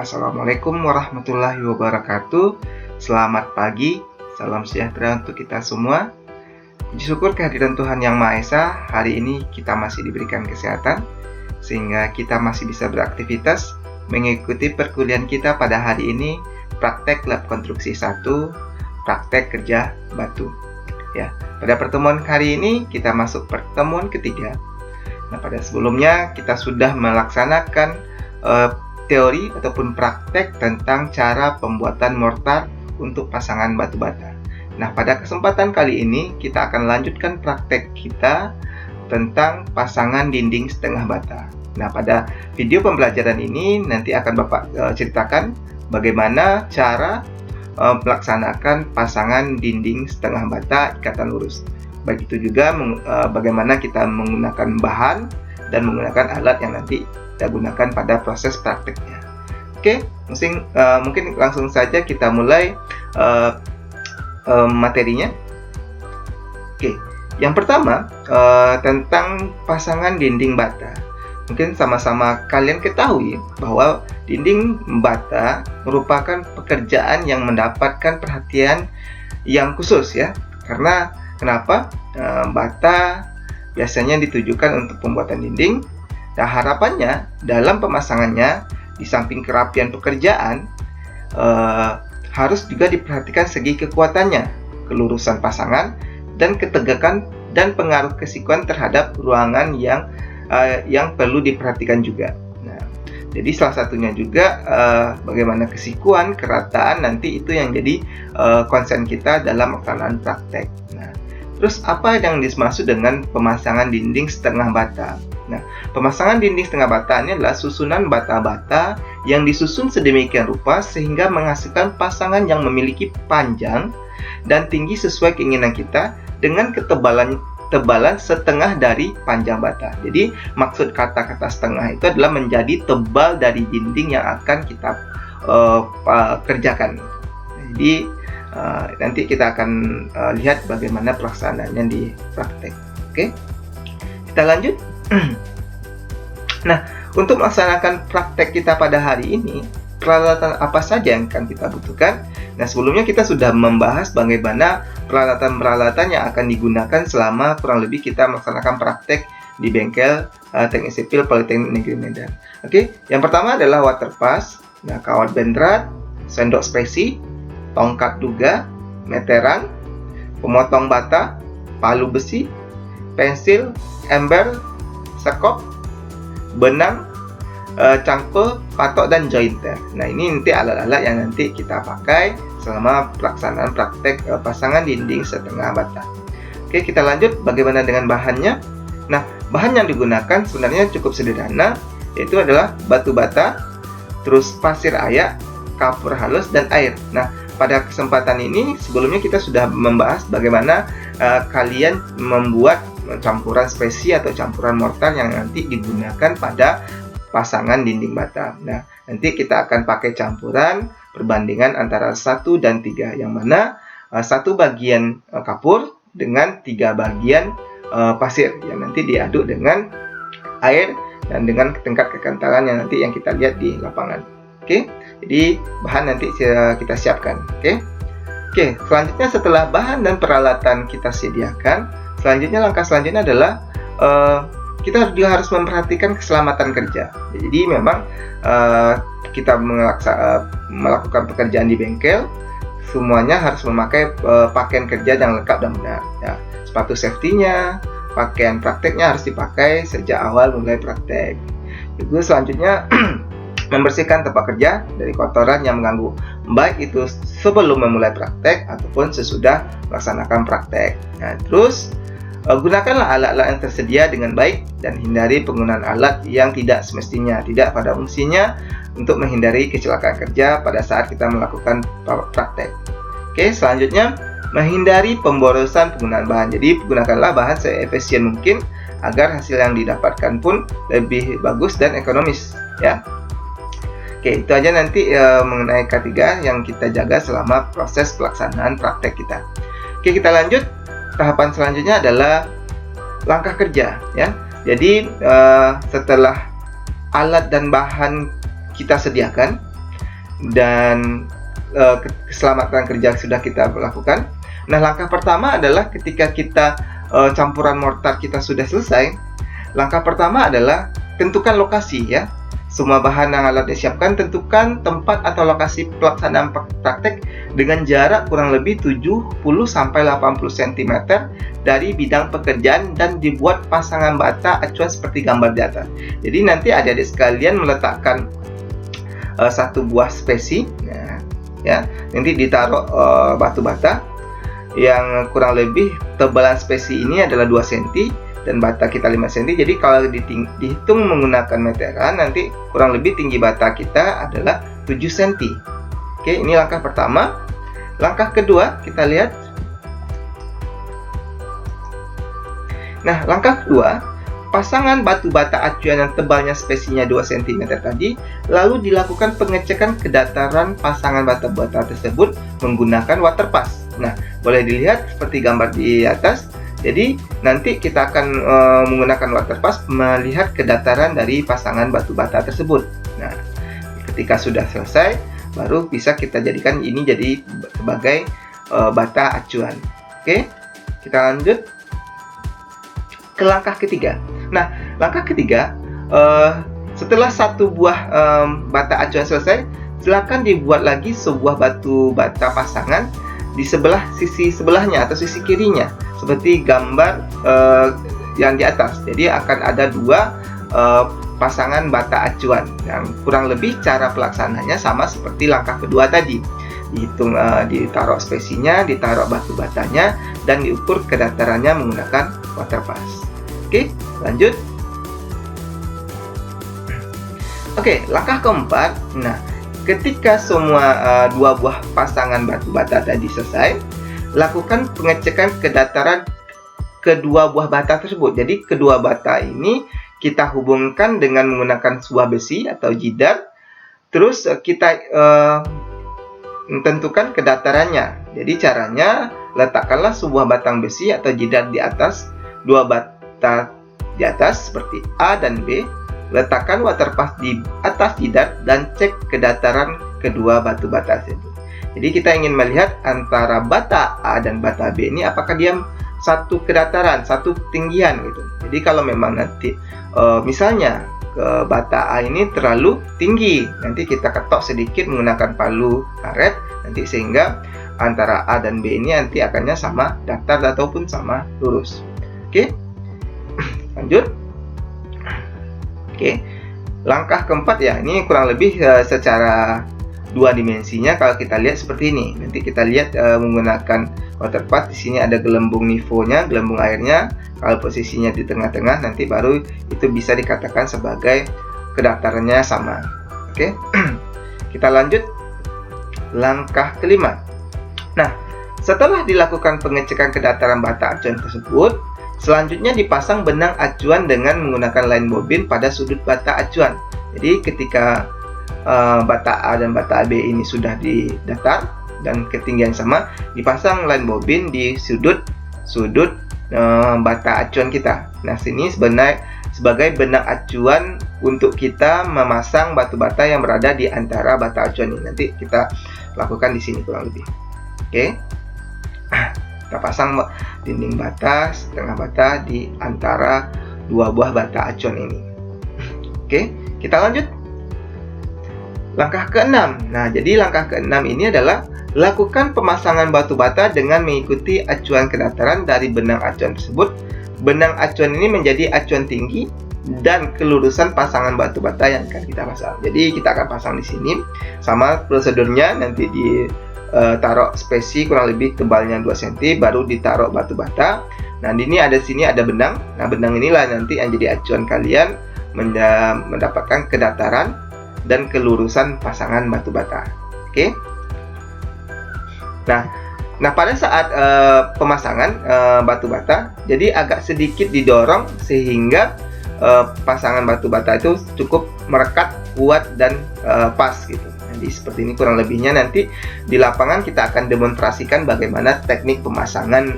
Assalamualaikum warahmatullahi wabarakatuh. Selamat pagi, salam sejahtera untuk kita semua. Puji syukur kehadiran Tuhan Yang Maha Esa, hari ini kita masih diberikan kesehatan sehingga kita masih bisa beraktivitas mengikuti perkuliahan kita pada hari ini, praktek lab konstruksi 1, praktek kerja batu. Ya, pada pertemuan hari ini kita masuk pertemuan ketiga. Nah, pada sebelumnya kita sudah melaksanakan teori ataupun praktek tentang cara pembuatan mortar untuk pasangan batu bata. Nah, pada kesempatan kali ini kita akan lanjutkan praktek kita tentang pasangan dinding setengah bata. Nah, pada video pembelajaran ini nanti akan Bapak ceritakan bagaimana cara melaksanakan pasangan dinding setengah bata ikatan lurus. Baik itu juga bagaimana kita menggunakan bahan dan menggunakan alat yang nanti kita gunakan pada proses prakteknya. Oke, mungkin langsung saja kita mulai materinya. Oke, yang pertama tentang pasangan dinding bata. Mungkin sama-sama kalian ketahui bahwa dinding bata merupakan pekerjaan yang mendapatkan perhatian yang khusus ya. Karena kenapa? Bata biasanya ditujukan untuk pembuatan dinding. Nah, harapannya dalam pemasangannya di samping kerapian pekerjaan harus juga diperhatikan segi kekuatannya, kelurusan pasangan, dan ketegakan dan pengaruh kesikuan terhadap ruangan yang perlu diperhatikan juga. Nah, jadi salah satunya juga bagaimana kesikuan, kerataan nanti itu yang jadi konsen kita dalam pelaksanaan praktek. Nah, terus apa yang dimaksud dengan pemasangan dinding setengah bata? Nah, pemasangan dinding setengah bata ini adalah susunan bata-bata yang disusun sedemikian rupa sehingga menghasilkan pasangan yang memiliki panjang dan tinggi sesuai keinginan kita dengan ketebalan setengah dari panjang bata. Jadi, maksud kata-kata setengah itu adalah menjadi tebal dari dinding yang akan kita kerjakan. Jadi, nanti kita akan lihat bagaimana pelaksanaannya di praktek. Oke, kita lanjut. Nah, untuk melaksanakan praktek kita pada hari ini, peralatan apa saja yang akan kita butuhkan? Nah, sebelumnya kita sudah membahas bagaimana peralatan-peralatan yang akan digunakan selama kurang lebih kita melaksanakan praktek di bengkel Teknik Sipil Politeknik Negeri Medan. Oke, yang pertama adalah water pass, nah, kawat bendrat, sendok spesi, tongkat duga, meteran, pemotong bata, palu besi, pensil, ember, sekop, benang, cangkul, patok, dan jointer. Nah, ini nanti alat-alat yang nanti kita pakai selama pelaksanaan praktek pasangan dinding setengah bata. Oke, kita lanjut bagaimana dengan bahannya. Nah, bahan yang digunakan sebenarnya cukup sederhana, yaitu adalah batu bata, terus pasir ayak, kapur halus, dan air. Nah, pada kesempatan ini sebelumnya kita sudah membahas bagaimana kalian membuat campuran spesi atau campuran mortar yang nanti digunakan pada pasangan dinding bata. Nah, nanti kita akan pakai campuran perbandingan antara 1 dan 3, yang mana 1 bagian kapur dengan 3 bagian pasir yang nanti diaduk dengan air dan dengan tingkat kekentalan yang nanti yang kita lihat di lapangan. Oke, jadi bahan nanti kita siapkan. Oke, selanjutnya setelah bahan dan peralatan kita sediakan, langkah selanjutnya adalah kita juga harus memperhatikan keselamatan kerja. Jadi memang kita melakukan pekerjaan di bengkel, semuanya harus memakai pakaian kerja yang lengkap dan benar. Ya, sepatu safety-nya, pakaian prakteknya harus dipakai sejak awal mulai praktek. Itu selanjutnya membersihkan tempat kerja dari kotoran yang mengganggu, baik itu sebelum memulai praktek ataupun sesudah melaksanakan praktek. Nah, terus gunakanlah alat-alat yang tersedia dengan baik dan hindari penggunaan alat yang tidak semestinya, tidak pada fungsinya untuk menghindari kecelakaan kerja pada saat kita melakukan praktek. Oke, selanjutnya menghindari pemborosan penggunaan bahan. Jadi, gunakanlah bahan seefisien mungkin agar hasil yang didapatkan pun lebih bagus dan ekonomis, ya. Oke, itu aja nanti mengenai K3 yang kita jaga selama proses pelaksanaan praktek kita. Oke, kita lanjut. Tahapan selanjutnya adalah langkah kerja, ya. Jadi setelah alat dan bahan kita sediakan, dan keselamatan kerja sudah kita lakukan. Nah, langkah pertama adalah ketika kita campuran mortar kita sudah selesai, langkah pertama adalah tentukan lokasi ya. Semua bahan dan alat disiapkan, tentukan tempat atau lokasi pelaksanaan praktek dengan jarak kurang lebih 70-80 cm dari bidang pekerjaan dan dibuat pasangan bata acuan seperti gambar di atas. Jadi nanti adik-adik sekalian meletakkan satu buah spesi, ya, nanti ditaruh batu bata yang kurang lebih tebalan spesi ini adalah 2 cm dan bata kita 5 cm. Jadi kalau dihitung menggunakan meteran, nanti kurang lebih tinggi bata kita adalah 7 cm. Oke, ini langkah pertama. Langkah kedua kita lihat. Nah, langkah kedua, pasangan batu bata acuan yang tebalnya spesinya 2 cm tadi, lalu dilakukan pengecekan kedataran pasangan bata bata tersebut menggunakan water pass. Nah, boleh dilihat seperti gambar di atas. Jadi nanti kita akan menggunakan water pass melihat kedataran dari pasangan batu bata tersebut. Nah, ketika sudah selesai, baru bisa kita jadikan ini jadi sebagai bata acuan. Oke, kita lanjut ke langkah ketiga. Nah, langkah ketiga, setelah satu buah bata acuan selesai, silakan dibuat lagi sebuah batu bata pasangan di sisi sebelahnya atau sisi kirinya, seperti gambar yang di atas. Jadi akan ada 2 pasangan bata acuan yang kurang lebih cara pelaksananya sama seperti langkah kedua tadi. Dihitung, ditaruh spesinya, ditaruh batu batanya, dan diukur kedatarannya menggunakan water pass. Oke, lanjut. Oke, langkah keempat. Nah, ketika semua 2 buah pasangan batu bata tadi selesai, lakukan pengecekan kedataran kedua buah bata tersebut. Jadi kedua bata ini kita hubungkan dengan menggunakan sebuah besi atau jidar. Terus kita tentukan kedatarannya. Jadi caranya, letakkanlah sebuah batang besi atau jidar di atas 2 bata di atas seperti A dan B. Letakkan water pass di atas jidar dan cek kedataran kedua batu bata tersebut. Jadi kita ingin melihat antara bata A dan bata B ini apakah dia satu kedataran, satu ketinggian gitu. Jadi kalau memang nanti misalnya bata A ini terlalu tinggi, nanti kita ketok sedikit menggunakan palu karet, nanti sehingga antara A dan B ini nanti akannya sama datar ataupun sama lurus. Oke, lanjut. Oke, langkah keempat ya, ini kurang lebih secara 2 dimensinya kalau kita lihat seperti ini. Nanti kita lihat menggunakan water pass. Di sini ada gelembung nivonya, gelembung airnya. Kalau posisinya di tengah-tengah, nanti baru itu bisa dikatakan sebagai kedatarannya sama. Oke, kita lanjut langkah kelima. Nah, setelah dilakukan pengecekan kedataran bata acuan tersebut, selanjutnya dipasang benang acuan dengan menggunakan line bobin pada sudut bata acuan. Jadi ketika bata A dan bata B ini sudah di datar dan ketinggian sama, dipasang line bobin di sudut bata acuan kita. Nah, sini sebenarnya sebagai benang acuan untuk kita memasang batu bata yang berada di antara bata acuan ini. Nanti kita lakukan di sini kurang lebih. Oke. Kita pasang dinding bata, setengah bata di antara 2 buah bata acuan ini. Oke, kita lanjut. Langkah ke-6. Nah, jadi langkah ke-6 ini adalah lakukan pemasangan batu bata dengan mengikuti acuan kedataran dari benang acuan tersebut. Benang acuan ini menjadi acuan tinggi dan kelurusan pasangan batu bata yang akan kita pasang. Jadi kita akan pasang di sini. Sama prosedurnya, nanti taruh spesi kurang lebih tebalnya 2 cm, baru ditaruh batu bata. Nah, sini ada benang. Nah, benang inilah nanti yang jadi acuan kalian mendapatkan kedataran dan kelurusan pasangan batu bata. Oke. Nah, pada saat pemasangan batu bata, jadi agak sedikit didorong sehingga pasangan batu bata itu cukup merekat, kuat dan pas gitu. Jadi seperti ini kurang lebihnya. Nanti di lapangan kita akan demonstrasikan bagaimana teknik pemasangan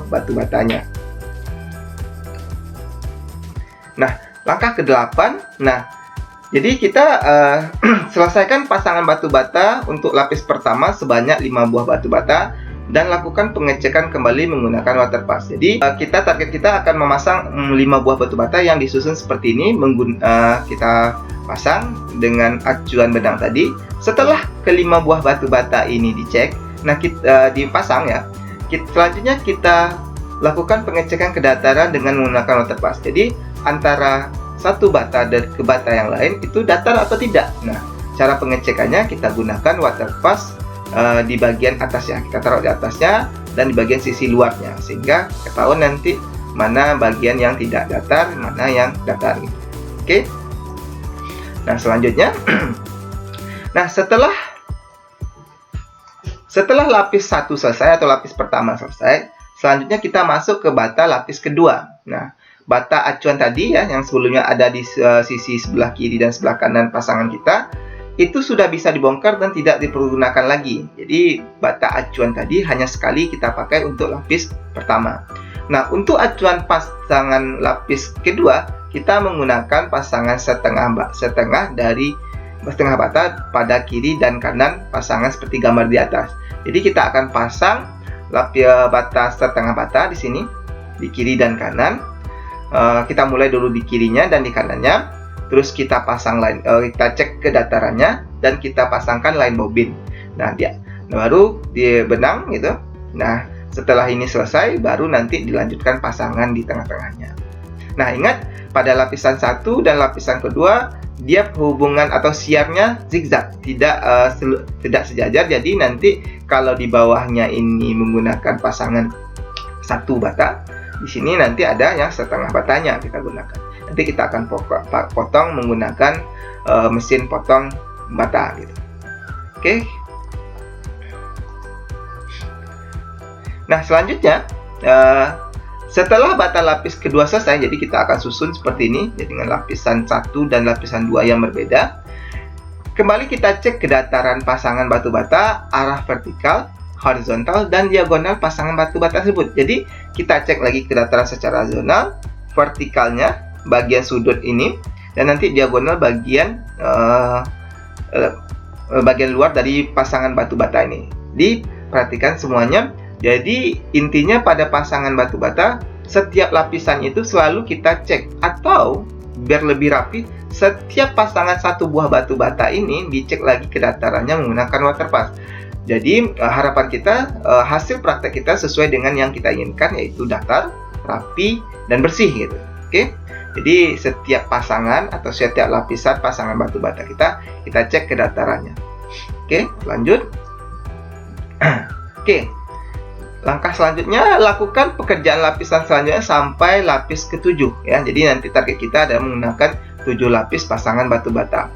batu batanya. Nah, langkah ke-8. Nah, Jadi kita selesaikan pasangan batu bata untuk lapis pertama sebanyak 5 buah batu bata dan lakukan pengecekan kembali menggunakan water pass. Jadi target kita akan memasang 5 buah batu bata yang disusun seperti ini. Kita pasang dengan acuan benang tadi. Setelah kelima buah batu bata ini dicek, nah kita dipasang ya. Selanjutnya kita lakukan pengecekan kedataran dengan menggunakan water pass. Jadi antara satu bata dan ke bata yang lain itu datar atau tidak. Nah, cara pengecekannya kita gunakan water pass di bagian atasnya. Kita taruh di atasnya dan di bagian sisi luarnya, sehingga ketahuan nanti mana bagian yang tidak datar, mana yang datar. Oke. Nah, selanjutnya nah, setelah lapis 1 selesai atau lapis pertama selesai, selanjutnya kita masuk ke bata lapis kedua. Nah, bata acuan tadi ya, yang sebelumnya ada di sisi sebelah kiri dan sebelah kanan pasangan kita, itu sudah bisa dibongkar dan tidak dipergunakan lagi. Jadi, bata acuan tadi hanya sekali kita pakai untuk lapis pertama. Nah, untuk acuan pasangan lapis kedua, kita menggunakan pasangan setengah dari setengah bata pada kiri dan kanan pasangan seperti gambar di atas. Jadi kita akan pasang lapis bata setengah bata di sini di kiri dan kanan. Kita mulai dulu di kirinya dan di kanannya, terus kita pasang kita cek kedatarannya dan kita pasangkan line bobin. Nah, baru di benang gitu. Nah, setelah ini selesai, baru nanti dilanjutkan pasangan di tengah-tengahnya. Nah, ingat pada lapisan 1 dan lapisan kedua dia hubungan atau siarnya zigzag, tidak sejajar. Jadi nanti kalau di bawahnya ini menggunakan pasangan satu bata, di sini nanti ada yang setengah batanya kita gunakan. Nanti kita akan potong menggunakan mesin potong bata gitu. Oke. Nah, selanjutnya setelah bata lapis kedua selesai, jadi kita akan susun seperti ini, jadi dengan lapisan 1 dan lapisan 2 yang berbeda. Kembali kita cek kedataran pasangan batu bata, arah vertikal, horizontal, dan diagonal pasangan batu bata tersebut. Jadi kita cek lagi kedataran secara horizontal, vertikalnya bagian sudut ini, dan nanti diagonal bagian luar dari pasangan batu bata ini. Diperhatikan semuanya. Jadi intinya pada pasangan batu bata, setiap lapisan itu selalu kita cek, atau biar lebih rapi, setiap pasangan satu buah batu bata ini dicek lagi kedatarannya menggunakan water pass. Jadi harapan kita hasil praktek kita sesuai dengan yang kita inginkan, yaitu datar, rapi, dan bersih gitu. Oke. Jadi setiap pasangan atau setiap lapisan pasangan batu bata kita cek kedatarannya. Oke, lanjut. Oke. Langkah selanjutnya, lakukan pekerjaan lapisan selanjutnya sampai lapis ke-7 ya. Jadi nanti target kita adalah menggunakan 7 lapis pasangan batu bata.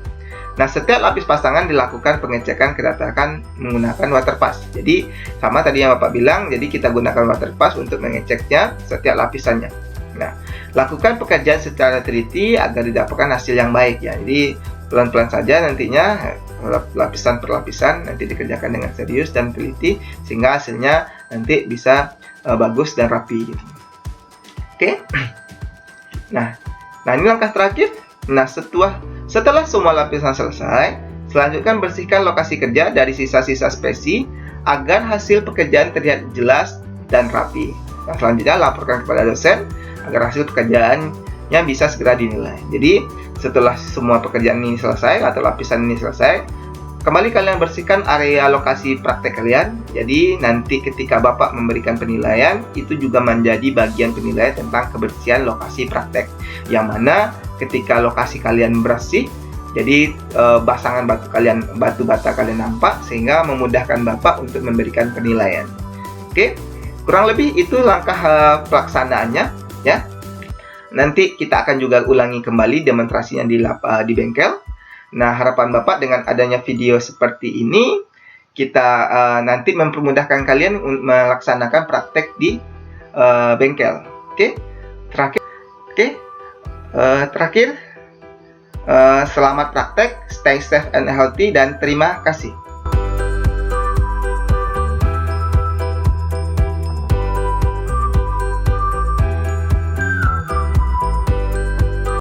Nah, setiap lapis pasangan dilakukan pengecekan kedataran menggunakan water pass. Jadi sama tadi yang Bapak bilang, jadi kita gunakan water pass untuk mengeceknya setiap lapisannya. Nah, lakukan pekerjaan secara teliti agar didapatkan hasil yang baik ya. Jadi pelan-pelan saja nantinya, lapisan per lapisan nanti dikerjakan dengan serius dan teliti, sehingga hasilnya nanti bisa bagus dan rapi gitu. Oke. Nah ini langkah terakhir. Nah, setelah semua lapisan selesai, selanjutnya bersihkan lokasi kerja dari sisa-sisa spesi agar hasil pekerjaan terlihat jelas dan rapi. Nah, selanjutnya laporkan kepada dosen agar hasil pekerjaannya bisa segera dinilai. Jadi setelah semua pekerjaan ini selesai atau lapisan ini selesai, kembali kalian bersihkan area lokasi praktek kalian. Jadi nanti ketika Bapak memberikan penilaian, itu juga menjadi bagian penilaian tentang kebersihan lokasi praktek. Yang mana ketika lokasi kalian bersih, jadi pasangan batu bata kalian nampak, sehingga memudahkan Bapak untuk memberikan penilaian. Oke, kurang lebih itu langkah pelaksanaannya ya. Nanti kita akan juga ulangi kembali demonstrasinya di bengkel. Nah, harapan Bapak dengan adanya video seperti ini, kita nanti mempermudahkan kalian melaksanakan praktek di bengkel. Oke. Terakhir, selamat praktek, stay safe and healthy, dan terima kasih.